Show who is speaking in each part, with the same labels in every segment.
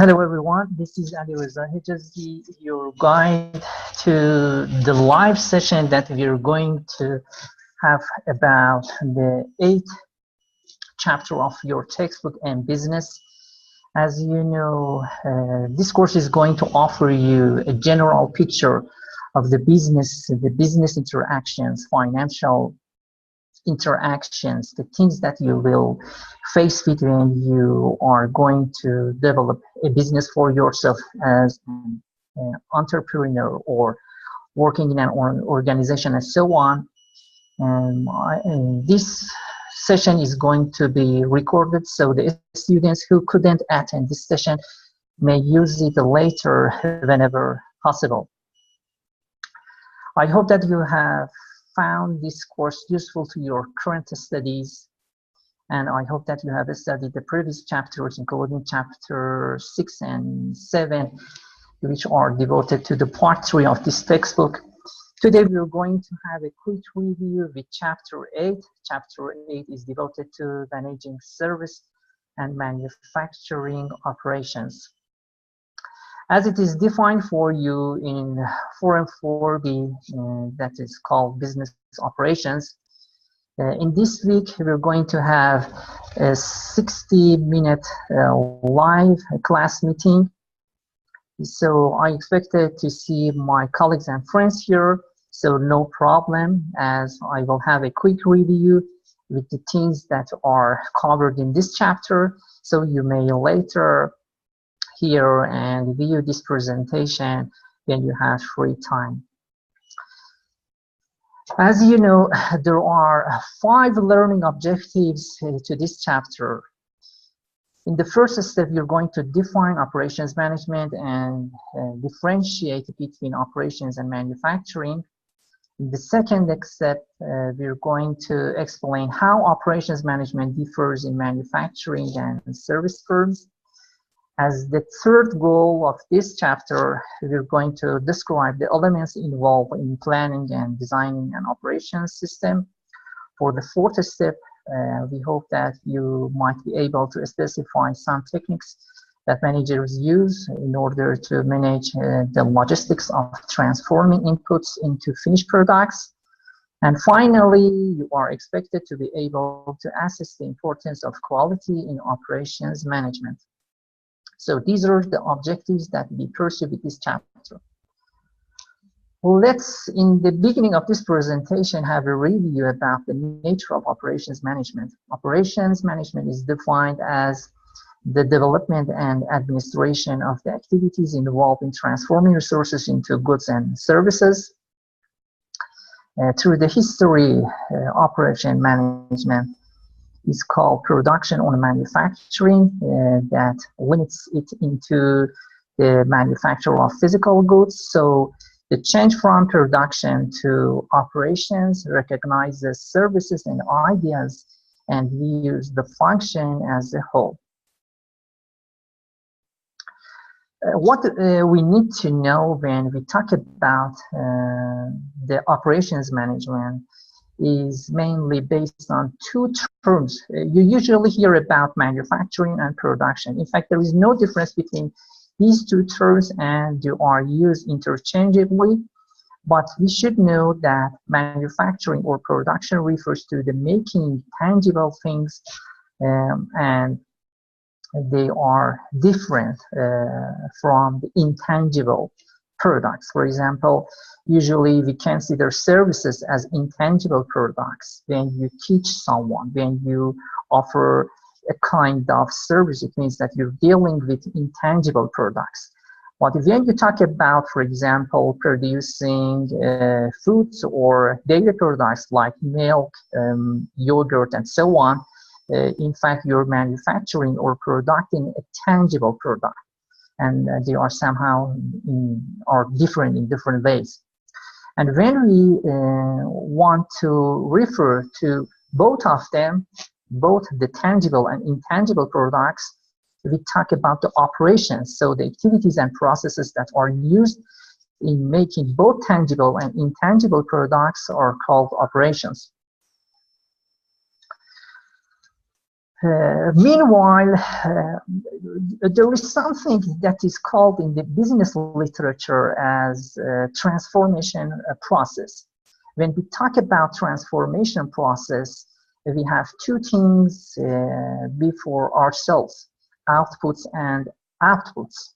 Speaker 1: Hello everyone, this is Ali Reza Hijazi, your guide to the live session that we're going to have about the 8th chapter of your textbook and business. As you know, this course is going to offer you a general picture of the business interactions, financial interactions, the things that you will face with when you are going to develop a business for yourself as an entrepreneur or working in an organization and so on. And this session is going to be recorded, so the students who couldn't attend this session may use it later whenever possible. I hope that you have found this course useful to your current studies, and I hope that you have studied the previous chapters, including chapter 6 and 7, which are devoted to the part 3 of this textbook. Today we're going to have a quick review with chapter 8. Chapter 8 is devoted to managing service and manufacturing operations. As it is defined for you in Form 4B, that is called business operations. In this week, we're going to have a 60-minute live class meeting. So I expected to see my colleagues and friends here, so no problem, as I will have a quick review with the things that are covered in this chapter, so you may later hear and view this presentation when you have free time. As you know, there are 5 learning objectives to this chapter. In the first step, you're going to define operations management and differentiate between operations and manufacturing. In the second step, we're going to explain how operations management differs in manufacturing and service firms. As the third goal of this chapter, we're going to describe the elements involved in planning and designing an operations system. For the fourth step, we hope that you might be able to specify some techniques that managers use in order to manage the logistics of transforming inputs into finished products. And finally, you are expected to be able to assess the importance of quality in operations management. So these are the objectives that we pursue with this chapter. Let's, in the beginning of this presentation, have a review about the nature of operations management. Operations management is defined as the development and administration of the activities involved in transforming resources into goods and services. Through the history, operation management is called production or manufacturing, that limits it into the manufacture of physical goods. So the change from production to operations recognizes services and ideas and views the function as a whole. What we need to know when we talk about the operations management is mainly based on 2 terms. You usually hear about manufacturing and production. In fact, there is no difference between these 2 terms, and they are used interchangeably. But we should know that manufacturing or production refers to the making tangible things, and they are different from the intangible products. For example, usually we consider services as intangible products. When you teach someone, when you offer a kind of service, it means that you're dealing with intangible products. But when you talk about, for example, producing foods or dairy products like milk, yogurt, and so on, in fact, you're manufacturing or producing a tangible product, and they are somehow are different in different ways. And when we want to refer to both of them, both the tangible and intangible products, we talk about the operations. So the activities and processes that are used in making both tangible and intangible products are called operations. Meanwhile, there is something that is called in the business literature as transformation process. When we talk about transformation process, we have two things before ourselves: outputs and outputs.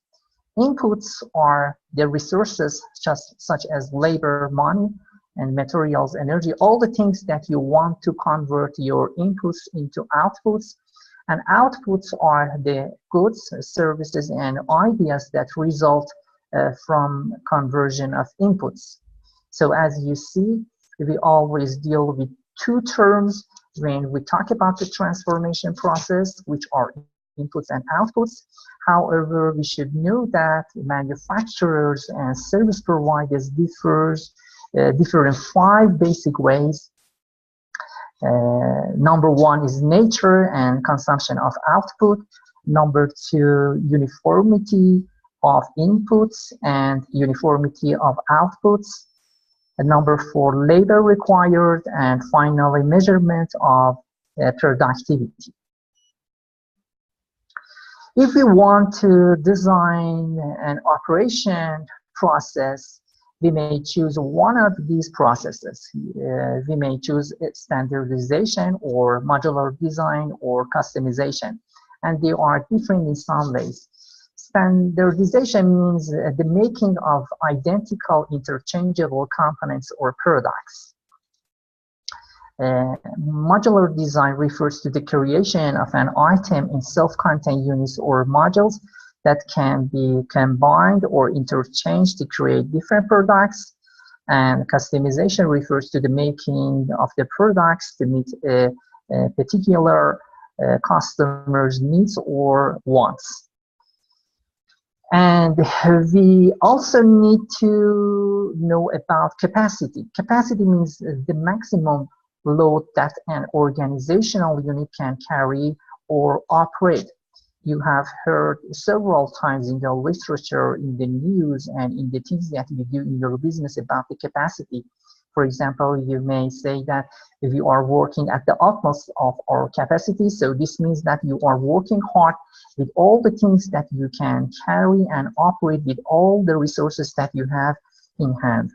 Speaker 1: Inputs are the resources just such as labor, money, and materials, energy, all the things that you want to convert your inputs into outputs. And outputs are the goods, services, and ideas that result from conversion of inputs. So as you see, we always deal with two terms when we talk about the transformation process, which are inputs and outputs. However, we should know that manufacturers and service providers differ in five basic ways. Number one is nature and consumption of output. Number two, uniformity of inputs and uniformity of outputs. And number four, labor required. And finally, measurement of productivity. If we want to design an operation process, we may choose one of these processes. We may choose standardization or modular design or customization, and they are different in some ways. Standardization means the making of identical interchangeable components or products. Modular design refers to the creation of an item in self-contained units or modules that can be combined or interchanged to create different products. And customization refers to the making of the products to meet a particular customer's needs or wants. And we also need to know about capacity. Capacity means the maximum load that an organizational unit can carry or operate. You have heard several times in the literature, in the news, and in the things that you do in your business about the capacity. For example, you may say that if you are working at the utmost of our capacity, so this means that you are working hard with all the things that you can carry and operate with all the resources that you have in hand.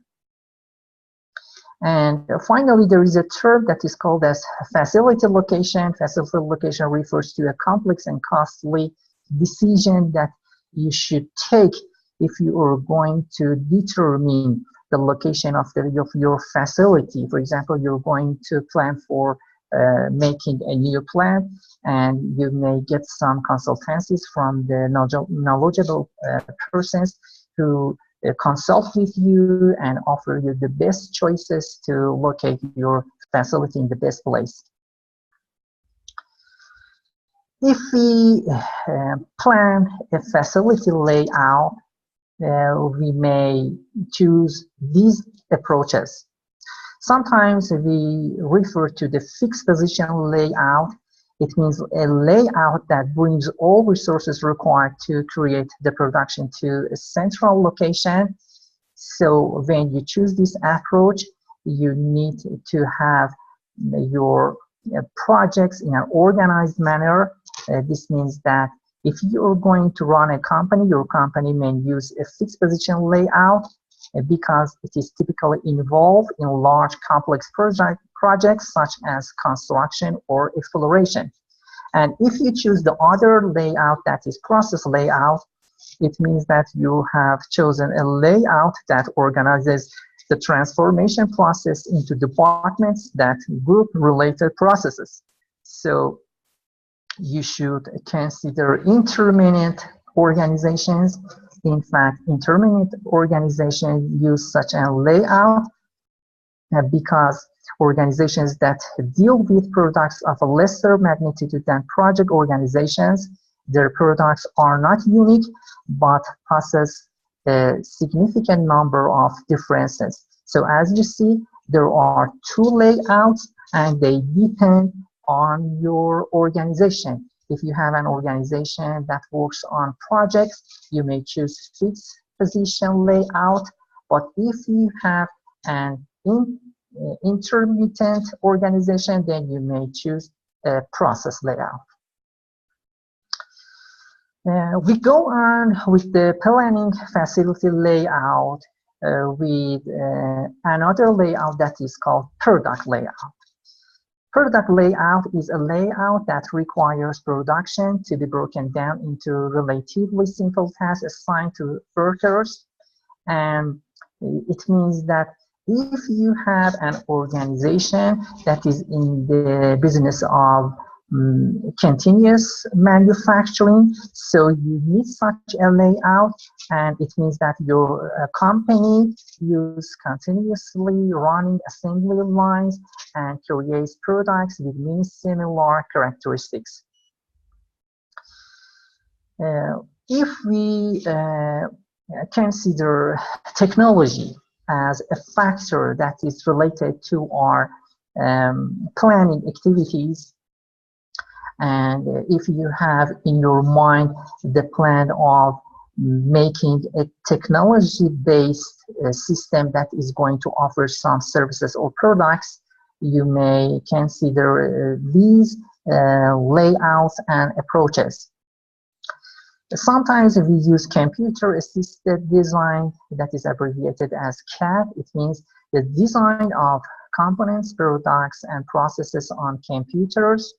Speaker 1: And finally, there is a term that is called as facility location. Facility location refers to a complex and costly decision that you should take if you are going to determine the location of your facility. For example, you're going to plan for making a new plant, and you may get some consultancies from the knowledgeable persons who consult with you and offer you the best choices to locate your facility in the best place. If we plan a facility layout, we may choose these approaches. Sometimes we refer to the fixed position layout. It means a layout that brings all resources required to create the production to a central location. So when you choose this approach, you need to have your projects in an organized manner. This means that if you're going to run a company, your company may use a fixed position layout because it is typically involved in large complex projects such as construction or exploration. And if you choose the other layout, that is process layout, it means that you have chosen a layout that organizes the transformation process into departments that group related processes. So you should consider intermittent organizations. In fact, intermittent organizations use such a layout because organizations that deal with products of a lesser magnitude than project organizations, their products are not unique, but possess a significant number of differences. So as you see, there are two layouts and they depend on your organization. If you have an organization that works on projects, you may choose fixed position layout. But if you have an intermittent organization, then you may choose a process layout. We go on with the planning facility layout with another layout that is called product layout. Product layout is a layout that requires production to be broken down into relatively simple tasks assigned to workers. And it means that if you have an organization that is in the business of continuous manufacturing, so you need such a layout, and it means that your company use continuously running assembly lines and creates products with many similar characteristics. If we consider technology as a factor that is related to our planning activities, and if you have in your mind the plan of making a technology-based system that is going to offer some services or products, you may consider these layouts and approaches. Sometimes we use computer-assisted design, that is abbreviated as CAD. It means the design of components, products, and processes on computers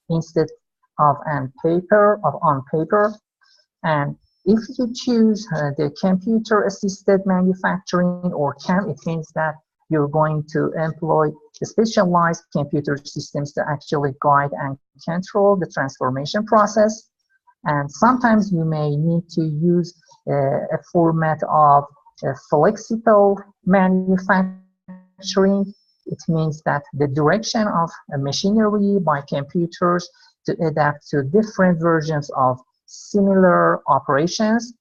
Speaker 1: instead of on paper. And if you choose the computer-assisted manufacturing or CAM, it means that you're going to employ specialized computer systems to actually guide and control the transformation process. And sometimes you may need to use a format of flexible manufacturing. It means that the direction of machinery by computers to adapt to different versions of similar operations.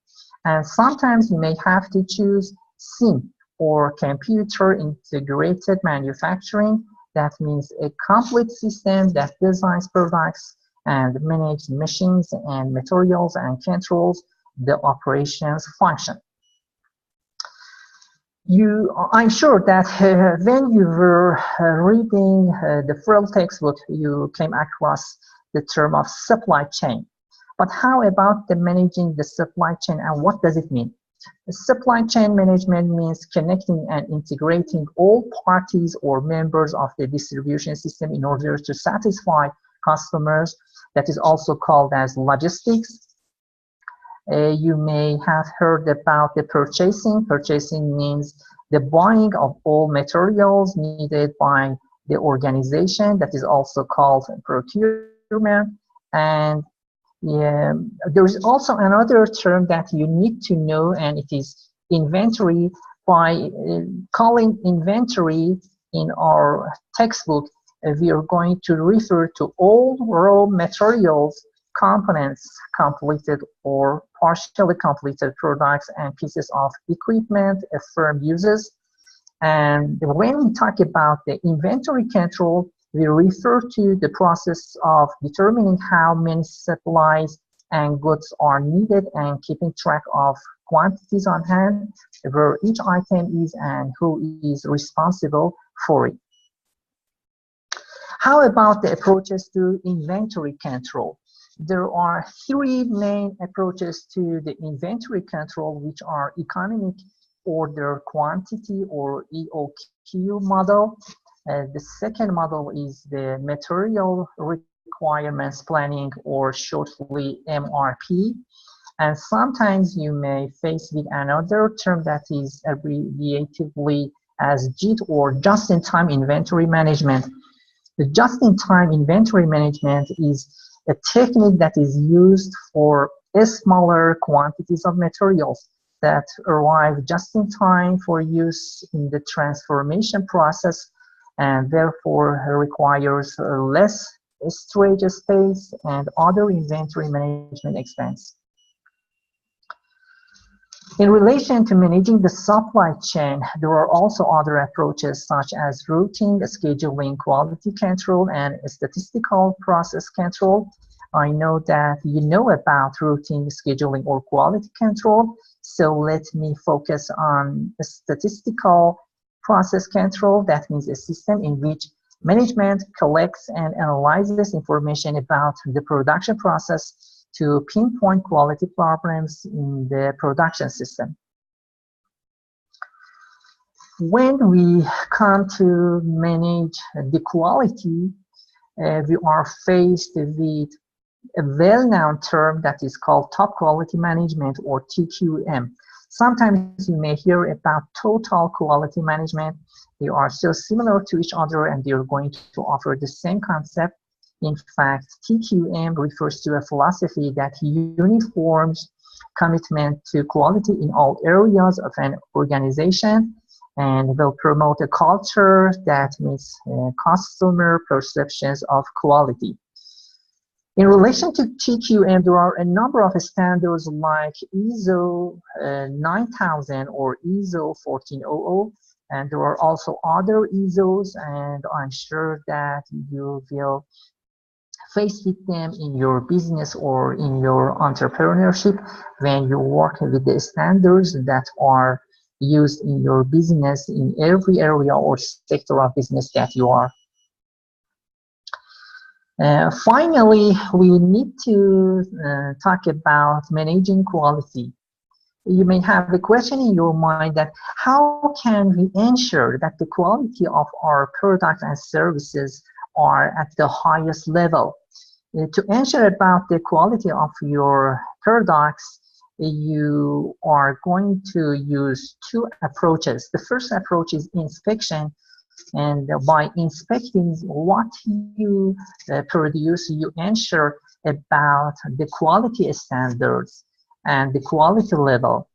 Speaker 1: And sometimes you may have to choose SIM or computer integrated manufacturing. That means a complete system that designs products and manages machines and materials and controls the operations function. I'm sure that when you were reading the Frill textbook, you came across the term of supply chain. But how about the managing the supply chain, and what does it mean? The supply chain management means connecting and integrating all parties or members of the distribution system in order to satisfy customers. That is also called as logistics. You may have heard about the purchasing. Purchasing means the buying of all materials needed by the organization. That is also called procurement. And there is also another term that you need to know, and it is inventory. By calling inventory in our textbook, we are going to refer to all raw materials, components, completed or partially completed products, and pieces of equipment a firm uses. And when we talk about the inventory control, we refer to the process of determining how many supplies and goods are needed and keeping track of quantities on hand, where each item is and who is responsible for it. How about the approaches to inventory control? There are three main approaches to the inventory control, which are economic order quantity or EOQ model. The second model is the material requirements planning, or shortly MRP. And sometimes you may face with another term that is abbreviatively as JIT, or just-in-time inventory management. The just-in-time inventory management is a technique that is used for smaller quantities of materials that arrive just in time for use in the transformation process, and therefore requires less storage space and other inventory management expense. In relation to managing the supply chain, there are also other approaches such as routing, scheduling, quality control, and statistical process control. I know that you know about routing, scheduling, or quality control, so let me focus on statistical process control. That means a system in which management collects and analyzes information about the production process to pinpoint quality problems in the production system. When we come to manage the quality, we are faced with a well-known term that is called top quality management, or TQM. Sometimes you may hear about total quality management. They are so similar to each other and they're going to offer the same concept. In fact, TQM refers to a philosophy that uniforms commitment to quality in all areas of an organization and will promote a culture that meets customer perceptions of quality. In relation to TQM, there are a number of standards like ISO 9000 or ISO 1400, and there are also other ISOs, and I'm sure that you will face with them in your business or in your entrepreneurship when you work with the standards that are used in your business in every area or sector of business that you are. Finally, we need to talk about managing quality. You may have a question in your mind that how can we ensure that the quality of our products and services are at the highest level? To ensure about the quality of your products, you are going to use two approaches. The first approach is inspection. And by inspecting what you produce, you ensure about the quality standards and the quality level.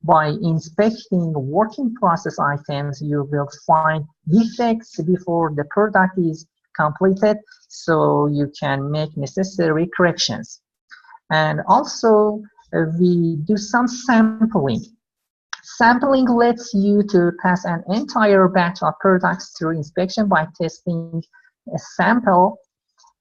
Speaker 1: By inspecting working process items, you will find defects before the product is completed, so you can make necessary corrections. And also, we do some sampling. Sampling lets you to pass an entire batch of products through inspection by testing a sample,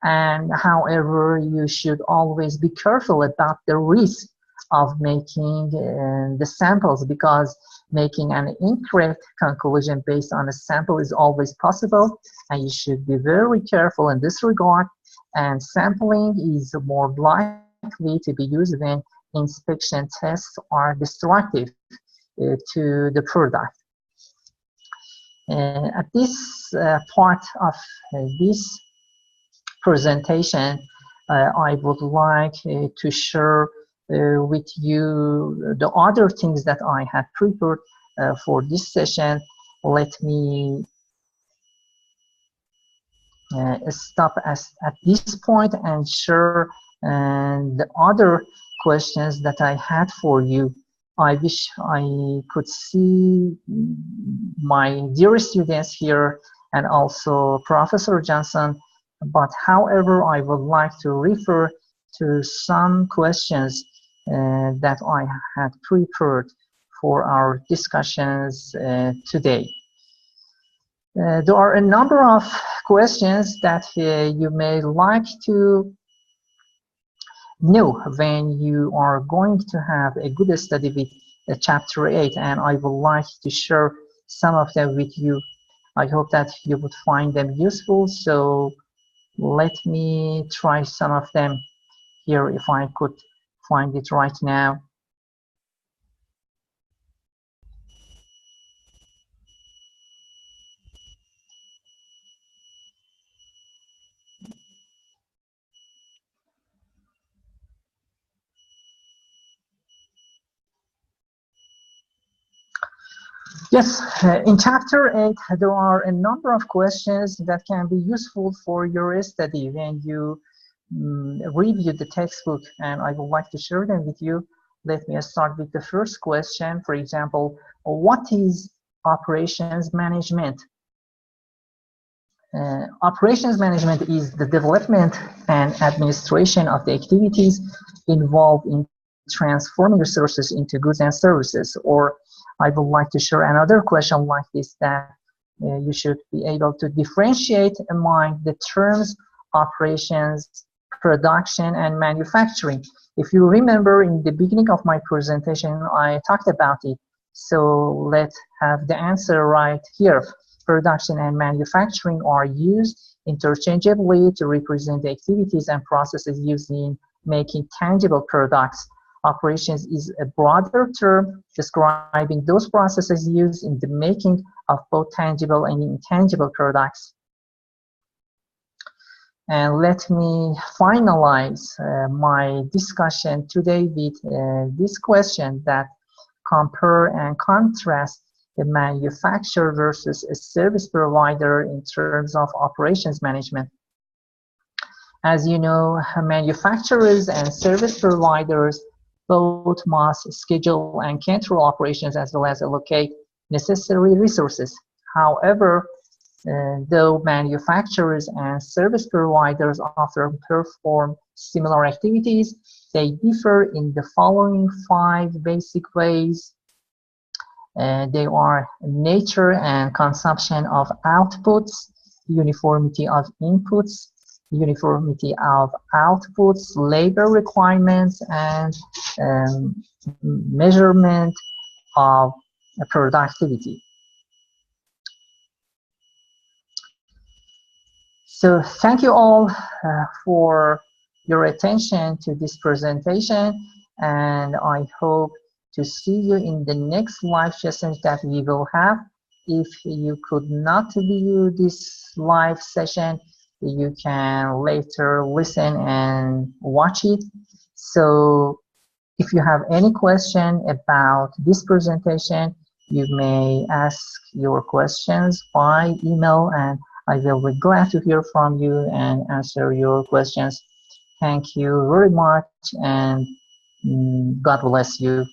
Speaker 1: and however, you should always be careful about the risk of making the samples, because making an incorrect conclusion based on a sample is always possible, and you should be very careful in this regard. And sampling is more likely to be used when inspection tests are destructive to the product. At this part of this presentation, I would like to share with you the other things that I had prepared for this session. Let me stop at this point and share the other questions that I had for you. I wish I could see my dear students here and also Professor Johnson, but however, I would like to refer to some questions that I had prepared for our discussions today. There are a number of questions that you may like to know when you are going to have a good study with chapter 8, and I would like to share some of them with you. I hope that you would find them useful, so let me try some of them here if I could find it right now. Yes, in chapter 8, there are a number of questions that can be useful for your study when you review the textbook, and I would like to share them with you. Let me start with the first question. For example, what is operations management? Operations management is the development and administration of the activities involved in transforming resources into goods and services. Or I would like to share another question like this, that you should be able to differentiate among the terms operations, production, and manufacturing. If you remember in the beginning of my presentation, I talked about it. So let's have the answer right here. Production and manufacturing are used interchangeably to represent the activities and processes used in making tangible products. Operations is a broader term describing those processes used in the making of both tangible and intangible products. And let me finalize my discussion today with this question that compare and contrast the manufacturer versus a service provider in terms of operations management. As you know, manufacturers and service providers both must schedule and control operations as well as allocate necessary resources. However, though manufacturers and service providers often perform similar activities, they differ in the following 5 basic ways. They are nature and consumption of outputs, uniformity of inputs, uniformity of outputs, labor requirements, and measurement of productivity. So thank you all for your attention to this presentation, and I hope to see you in the next live sessions that we will have. If you could not view this live session, you can later listen and watch it. So if you have any question about this presentation, you may ask your questions by email, and I will be glad to hear from you and answer your questions. Thank you very much, and God bless you.